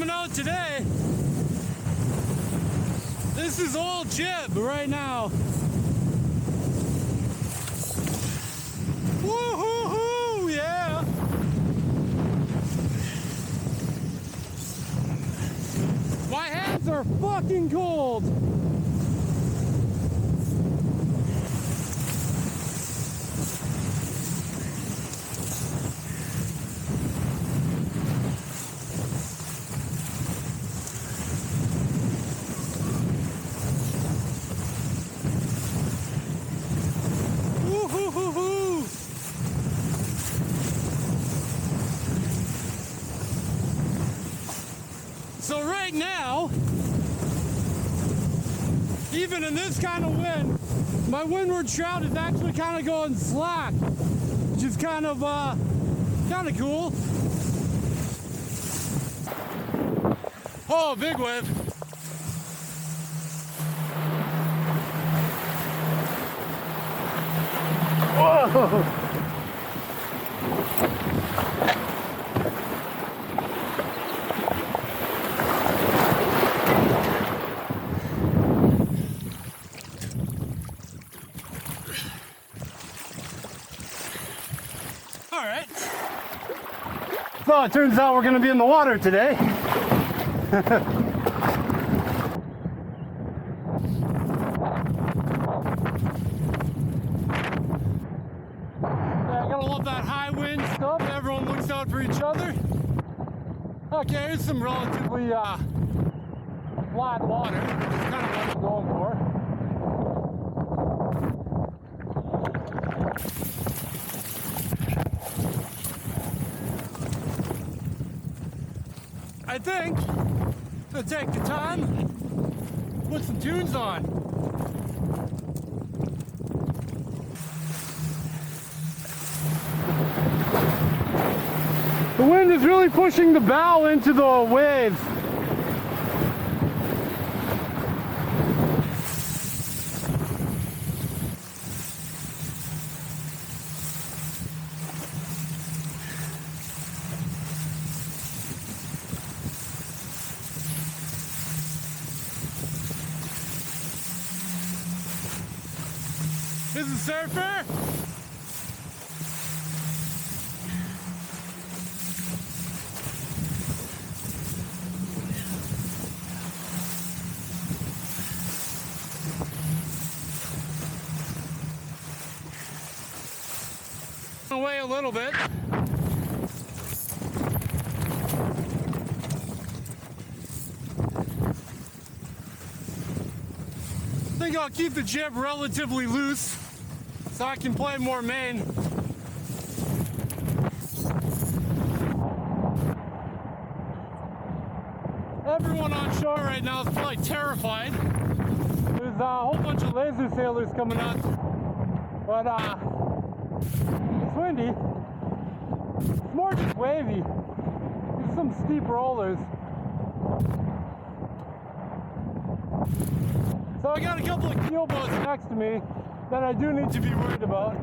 coming out today. This is old jib right now. Woo-hoo-hoo, yeah. My hands are fucking cold. So right now, even in this kind of wind, my windward shroud is actually kind of going slack, which is kind of cool. Oh, big wave. Whoa! All right. So it turns out we're going to be in the water today. Yeah, I gotta love that high wind stuff. Everyone looks out for each other. Okay, here's some relatively flat water. That's kind of what I'm going for. I think I'll take the time, put some tunes on. The wind is really pushing the bow into the waves. This is Surfer. Away a little bit. I think I'll keep the jib relatively loose so I can play more main. Everyone on shore right now is probably terrified. There's a whole bunch of laser sailors coming up, but it's windy. It's more just wavy. There's some steep rollers. So I got a couple of keel boats next to me that I do need to be worried about.